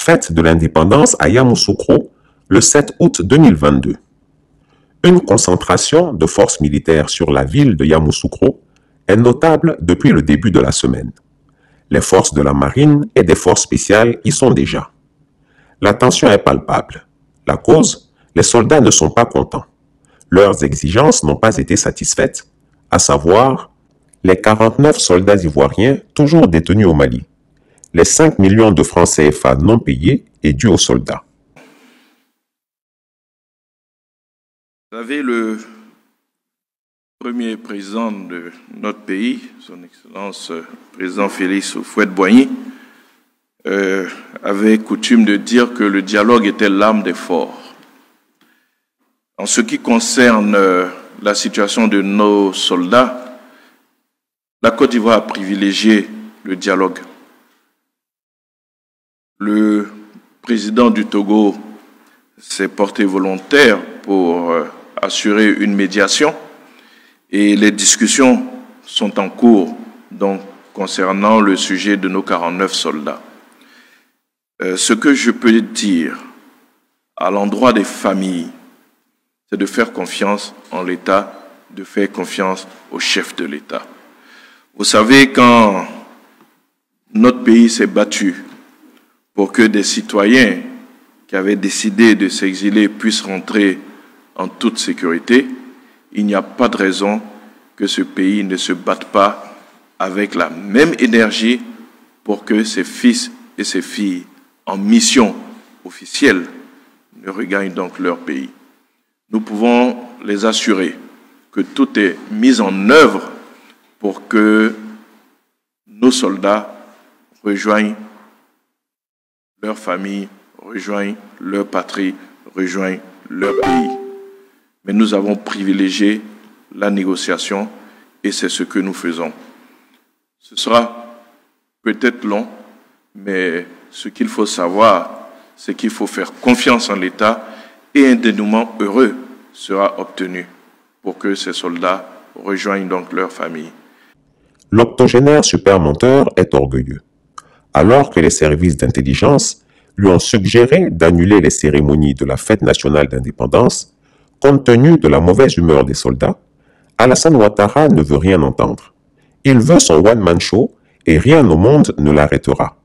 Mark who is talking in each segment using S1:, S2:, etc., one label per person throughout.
S1: fête de l'indépendance à Yamoussoukro le 7 août 2022. Une concentration de forces militaires sur la ville de Yamoussoukro est notable depuis le début de la semaine. Les forces de la marine et des forces spéciales y sont déjà. La tension est palpable. La cause, les soldats ne sont pas contents. Leurs exigences n'ont pas été satisfaites, à savoir les 49 soldats ivoiriens toujours détenus au Mali, les 5 millions de francs CFA non payés et dus aux soldats.
S2: Vous savez, le premier président de notre pays, son Excellence président Félix Houphouët-Boigny, avait coutume de dire que le dialogue était l'âme des forts. En ce qui concerne la situation de nos soldats, la Côte d'Ivoire a privilégié le dialogue. Le président du Togo s'est porté volontaire pour assurer une médiation et les discussions sont en cours donc, concernant le sujet de nos 49 soldats. Ce que je peux dire à l'endroit des familles, c'est de faire confiance en l'État, de faire confiance au chef de l'État. Vous savez, quand notre pays s'est battu pour que des citoyens qui avaient décidé de s'exiler puissent rentrer en toute sécurité, il n'y a pas de raison que ce pays ne se batte pas avec la même énergie pour que ses fils et ses filles en mission officielle ne regagnent donc leur pays. Nous pouvons les assurer que tout est mis en œuvre pour que nos soldats rejoignent leur famille, rejoignent leur patrie, rejoignent leur pays. Mais nous avons privilégié la négociation et c'est ce que nous faisons. Ce sera peut-être long, mais ce qu'il faut savoir, c'est qu'il faut faire confiance en l'État et un dénouement heureux sera obtenu pour que ces soldats rejoignent donc leur famille.
S1: L'octogénaire supermonteur est orgueilleux. Alors que les services d'intelligence lui ont suggéré d'annuler les cérémonies de la fête nationale d'indépendance, compte tenu de la mauvaise humeur des soldats, Alassane Ouattara ne veut rien entendre. Il veut son one-man show et rien au monde ne l'arrêtera.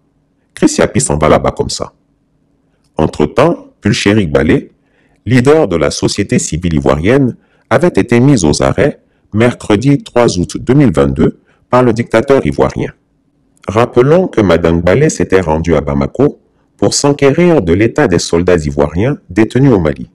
S1: Chris Yapi s'en va là-bas comme ça. Entre-temps, Pulchérik Balé, leader de la société civile ivoirienne, avait été mis aux arrêts mercredi 3 août 2022 par le dictateur ivoirien. Rappelons que Mme Balé s'était rendue à Bamako pour s'enquérir de l'état des soldats ivoiriens détenus au Mali.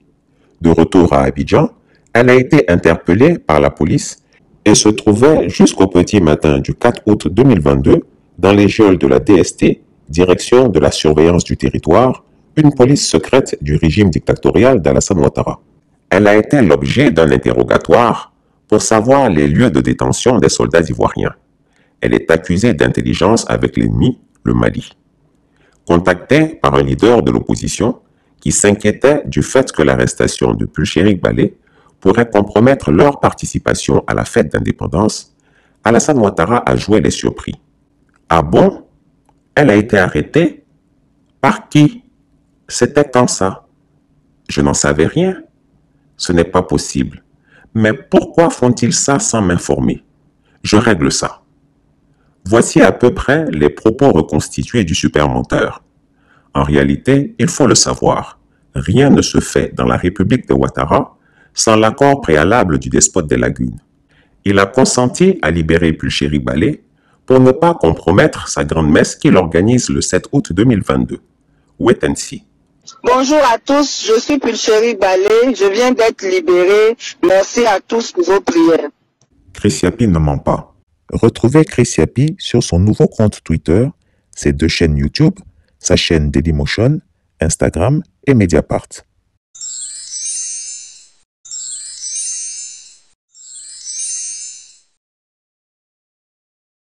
S1: De retour à Abidjan, elle a été interpellée par la police et se trouvait jusqu'au petit matin du 4 août 2022 dans les geôles de la DST, direction de la surveillance du territoire, une police secrète du régime dictatorial d'Alassane Ouattara. Elle a été l'objet d'un interrogatoire pour savoir les lieux de détention des soldats ivoiriens. Elle est accusée d'intelligence avec l'ennemi, le Mali. Contactée par un leader de l'opposition qui s'inquiétait du fait que l'arrestation de Pulchérik Balé pourrait compromettre leur participation à la fête d'indépendance, Alassane Ouattara a joué les surpris. Ah bon? Elle a été arrêtée? Par qui? C'était quand ça? Je n'en savais rien. Ce n'est pas possible. Mais pourquoi font-ils ça sans m'informer? Je règle ça. Voici à peu près les propos reconstitués du supermonteur. En réalité, il faut le savoir, rien ne se fait dans la République de Ouattara sans l'accord préalable du despote des lagunes. Il a consenti à libérer Pulchérik Balé pour ne pas compromettre sa grande messe qu'il organise le 7 août 2022. Wait and see.
S3: Bonjour à tous, je suis Pulchérik Balé, je viens d'être libéré. Merci à tous pour vos prières.
S1: Chris Yapi ne ment pas. Retrouvez Chris Yapi sur son nouveau compte Twitter, ses 2 chaînes YouTube, sa chaîne Dailymotion, Instagram et Mediapart.